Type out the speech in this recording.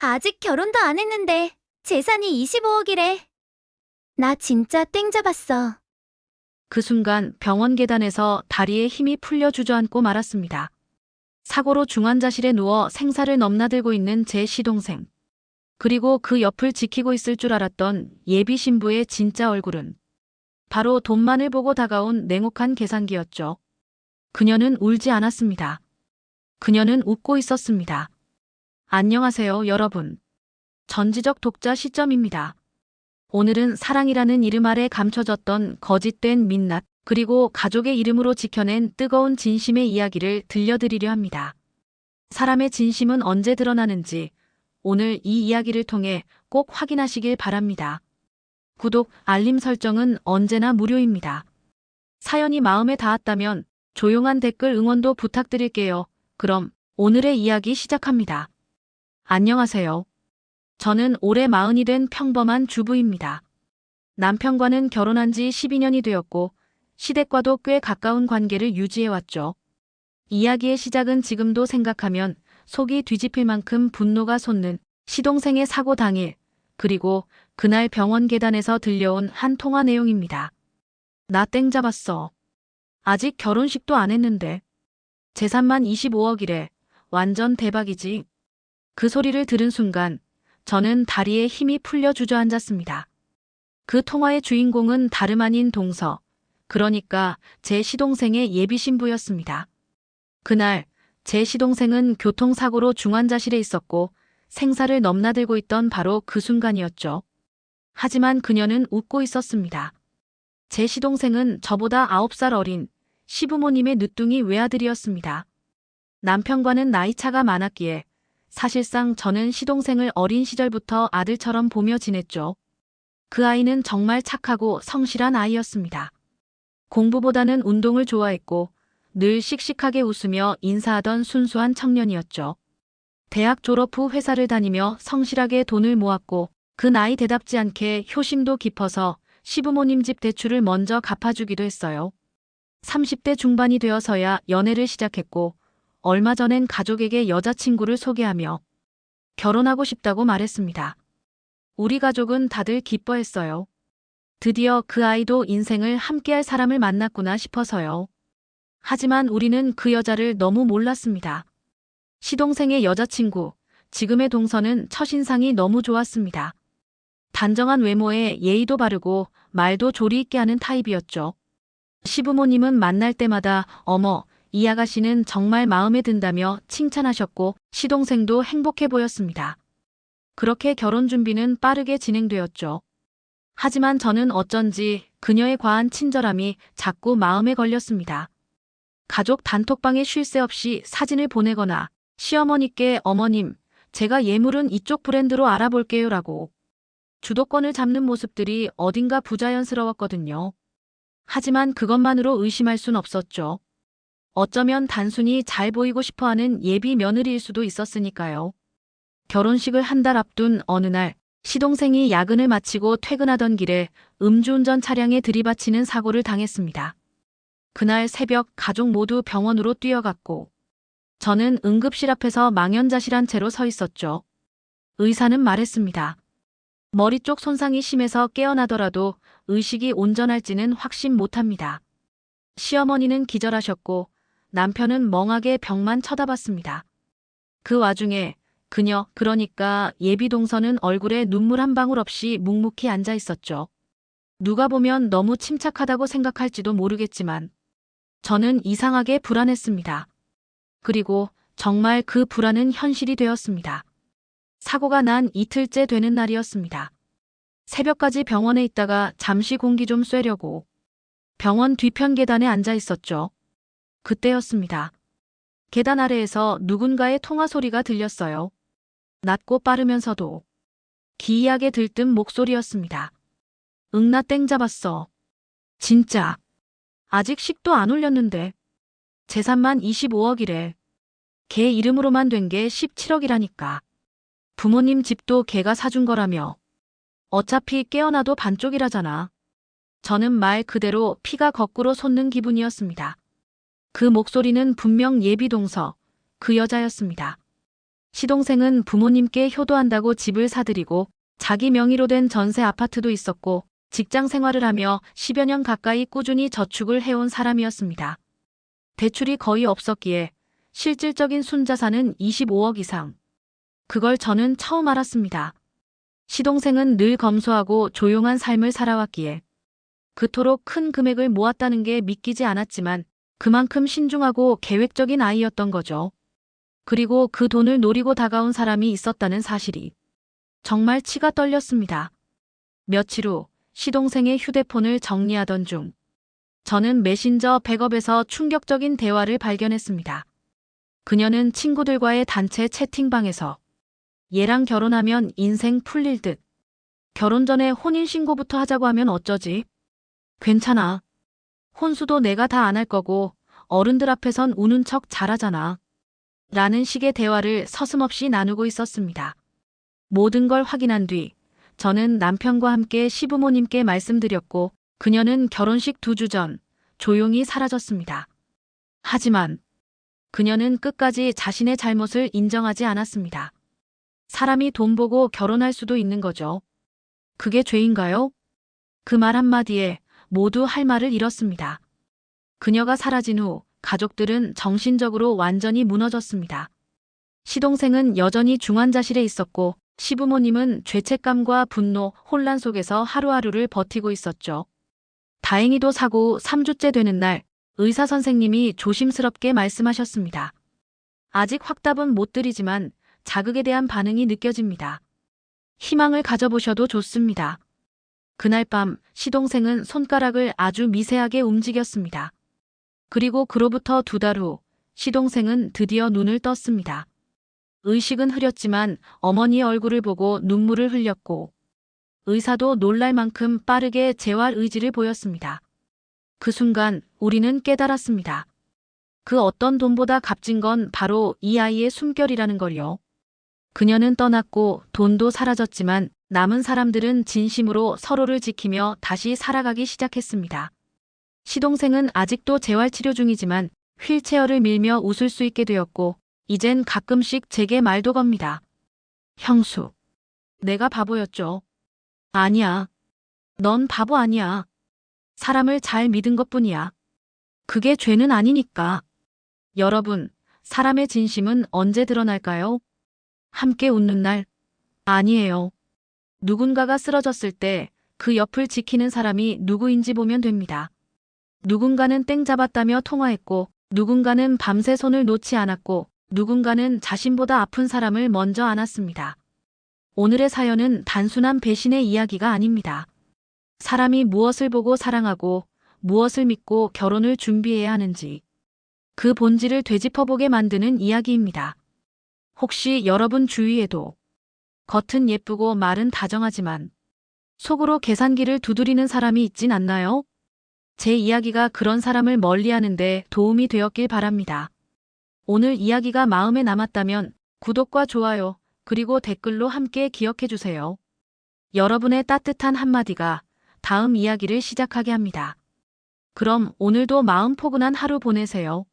아직 결혼도 안 했는데 재산이 25억이래. 나 진짜 땡 잡았어. 그 순간 병원 계단에서 다리에 힘이 풀려 주저앉고 말았습니다. 사고로 중환자실에 누워 생사를 넘나들고 있는 제 시동생. 그리고 그 옆을 지키고 있을 줄 알았던 예비 신부의 진짜 얼굴은 바로 돈만을 보고 다가온 냉혹한 계산기였죠. 그녀는 울지 않았습니다. 그녀는 웃고 있었습니다. 안녕하세요, 여러분. 전지적 독자 시점입니다. 오늘은 사랑이라는 이름 아래 감춰졌던 거짓된 민낯, 그리고 가족의 이름으로 지켜낸 뜨거운 진심의 이야기를 들려드리려 합니다. 사람의 진심은 언제 드러나는지 오늘 이 이야기를 통해 꼭 확인하시길 바랍니다. 구독, 알림 설정은 언제나 무료입니다. 사연이 마음에 닿았다면 조용한 댓글 응원도 부탁드릴게요. 그럼 오늘의 이야기 시작합니다. 안녕하세요. 저는 올해 40이 된 평범한 주부입니다. 남편과는 결혼한 지 12년이 되었고 시댁과도 꽤 가까운 관계를 유지해왔죠. 이야기의 시작은 지금도 생각하면 속이 뒤집힐 만큼 분노가 솟는 시동생의 사고 당일, 그리고 그날 병원 계단에서 들려온 한 통화 내용입니다. 나 땡 잡았어. 아직 결혼식도 안 했는데. 재산만 25억이래. 완전 대박이지. 그 소리를 들은 순간 저는 다리에 힘이 풀려 주저앉았습니다. 그 통화의 주인공은 다름 아닌 동서, 그러니까 제 시동생의 예비 신부였습니다. 그날 제 시동생은 교통사고로 중환자실에 있었고 생사를 넘나들고 있던 바로 그 순간이었죠. 하지만 그녀는 웃고 있었습니다. 제 시동생은 저보다 9살 어린 시부모님의 늦둥이 외아들이었습니다. 남편과는 나이차가 많았기에 사실상 저는 시동생을 어린 시절부터 아들처럼 보며 지냈죠. 그 아이는 정말 착하고 성실한 아이였습니다. 공부보다는 운동을 좋아했고 늘 씩씩하게 웃으며 인사하던 순수한 청년이었죠. 대학 졸업 후 회사를 다니며 성실하게 돈을 모았고 그 나이대답지 않게 효심도 깊어서 시부모님 집 대출을 먼저 갚아주기도 했어요. 30대 중반이 되어서야 연애를 시작했고 얼마 전엔 가족에게 여자친구를 소개하며 결혼하고 싶다고 말했습니다. 우리 가족은 다들 기뻐했어요. 드디어 그 아이도 인생을 함께할 사람을 만났구나 싶어서요. 하지만 우리는 그 여자를 너무 몰랐습니다. 시동생의 여자친구, 지금의 동서는 첫인상이 너무 좋았습니다. 단정한 외모에 예의도 바르고 말도 조리 있게 하는 타입이었죠. 시부모님은 만날 때마다 어머, 이 아가씨는 정말 마음에 든다며 칭찬하셨고 시동생도 행복해 보였습니다. 그렇게 결혼 준비는 빠르게 진행되었죠. 하지만 저는 어쩐지 그녀의 과한 친절함이 자꾸 마음에 걸렸습니다. 가족 단톡방에 쉴 새 없이 사진을 보내거나 시어머니께 어머님, 제가 예물은 이쪽 브랜드로 알아볼게요 라고 주도권을 잡는 모습들이 어딘가 부자연스러웠거든요. 하지만 그것만으로 의심할 순 없었죠. 어쩌면 단순히 잘 보이고 싶어하는 예비 며느리일 수도 있었으니까요. 결혼식을 한 달 앞둔 어느 날 시동생이 야근을 마치고 퇴근하던 길에 음주운전 차량에 들이받치는 사고를 당했습니다. 그날 새벽 가족 모두 병원으로 뛰어갔고 저는 응급실 앞에서 망연자실한 채로 서 있었죠. 의사는 말했습니다. 머리 쪽 손상이 심해서 깨어나더라도 의식이 온전할지는 확신 못합니다. 시어머니는 기절하셨고 남편은 멍하게 벽만 쳐다봤습니다. 그 와중에 그녀, 그러니까 예비 동서는 얼굴에 눈물 한 방울 없이 묵묵히 앉아 있었죠. 누가 보면 너무 침착하다고 생각할지도 모르겠지만 저는 이상하게 불안했습니다. 그리고 정말 그 불안은 현실이 되었습니다. 사고가 난 이틀째 되는 날이었습니다. 새벽까지 병원에 있다가 잠시 공기 좀 쐬려고 병원 뒤편 계단에 앉아 있었죠. 그때였습니다. 계단 아래에서 누군가의 통화 소리가 들렸어요. 낮고 빠르면서도 기이하게 들뜬 목소리였습니다. 응, 나 땡 잡았어. 진짜. 아직 식도 안 올렸는데. 재산만 25억이래. 걔 이름으로만 된 게 17억이라니까. 부모님 집도 걔가 사준 거라며. 어차피 깨어나도 반쪽이라잖아. 저는 말 그대로 피가 거꾸로 솟는 기분이었습니다. 그 목소리는 분명 예비 동서, 그 여자였습니다. 시동생은 부모님께 효도한다고 집을 사들이고 자기 명의로 된 전세 아파트도 있었고 직장 생활을 하며 10여 년 가까이 꾸준히 저축을 해온 사람이었습니다. 대출이 거의 없었기에 실질적인 순자산은 25억 이상. 그걸 저는 처음 알았습니다. 시동생은 늘 검소하고 조용한 삶을 살아왔기에 그토록 큰 금액을 모았다는 게 믿기지 않았지만 그만큼 신중하고 계획적인 아이였던 거죠. 그리고 그 돈을 노리고 다가온 사람이 있었다는 사실이 정말 치가 떨렸습니다. 며칠 후 시동생의 휴대폰을 정리하던 중 저는 메신저 백업에서 충격적인 대화를 발견했습니다. 그녀는 친구들과의 단체 채팅방에서 얘랑 결혼하면 인생 풀릴 듯. 결혼 전에 혼인신고부터 하자고 하면 어쩌지? 괜찮아. 혼수도 내가 다 안 할 거고 어른들 앞에선 우는 척 잘하잖아. 라는 식의 대화를 서슴없이 나누고 있었습니다. 모든 걸 확인한 뒤 저는 남편과 함께 시부모님께 말씀드렸고 그녀는 결혼식 2주 전 조용히 사라졌습니다. 하지만 그녀는 끝까지 자신의 잘못을 인정하지 않았습니다. 사람이 돈 보고 결혼할 수도 있는 거죠. 그게 죄인가요? 그 말 한마디에 모두 할 말을 잃었습니다. 그녀가 사라진 후 가족들은 정신적으로 완전히 무너졌습니다. 시동생은 여전히 중환자실에 있었고 시부모님은 죄책감과 분노, 혼란 속에서 하루하루를 버티고 있었죠. 다행히도 사고 후 3주째 되는 날 의사 선생님이 조심스럽게 말씀하셨습니다. 아직 확답은 못 드리지만 자극에 대한 반응이 느껴집니다. 희망을 가져보셔도 좋습니다. 그날 밤 시동생은 손가락을 아주 미세하게 움직였습니다. 그리고 그로부터 2달 후 시동생은 드디어 눈을 떴습니다. 의식은 흐렸지만 어머니의 얼굴을 보고 눈물을 흘렸고 의사도 놀랄 만큼 빠르게 재활 의지를 보였습니다. 그 순간 우리는 깨달았습니다. 그 어떤 돈보다 값진 건 바로 이 아이의 숨결이라는 걸요. 그녀는 떠났고 돈도 사라졌지만 남은 사람들은 진심으로 서로를 지키며 다시 살아가기 시작했습니다. 시동생은 아직도 재활치료 중이지만 휠체어를 밀며 웃을 수 있게 되었고 이젠 가끔씩 제게 말도 겁니다. 형수, 내가 바보였죠. 아니야. 넌 바보 아니야. 사람을 잘 믿은 것뿐이야. 그게 죄는 아니니까. 여러분, 사람의 진심은 언제 드러날까요? 함께 웃는 날? 아니에요. 누군가가 쓰러졌을 때 그 옆을 지키는 사람이 누구인지 보면 됩니다. 누군가는 땡 잡았다며 통화했고, 누군가는 밤새 손을 놓지 않았고, 누군가는 자신보다 아픈 사람을 먼저 안았습니다. 오늘의 사연은 단순한 배신의 이야기가 아닙니다. 사람이 무엇을 보고 사랑하고 무엇을 믿고 결혼을 준비해야 하는지 그 본질을 되짚어보게 만드는 이야기입니다. 혹시 여러분 주위에도 겉은 예쁘고 말은 다정하지만 속으로 계산기를 두드리는 사람이 있진 않나요? 제 이야기가 그런 사람을 멀리하는데 도움이 되었길 바랍니다. 오늘 이야기가 마음에 남았다면 구독과 좋아요, 그리고 댓글로 함께 기억해주세요. 여러분의 따뜻한 한마디가 다음 이야기를 시작하게 합니다. 그럼 오늘도 마음 포근한 하루 보내세요.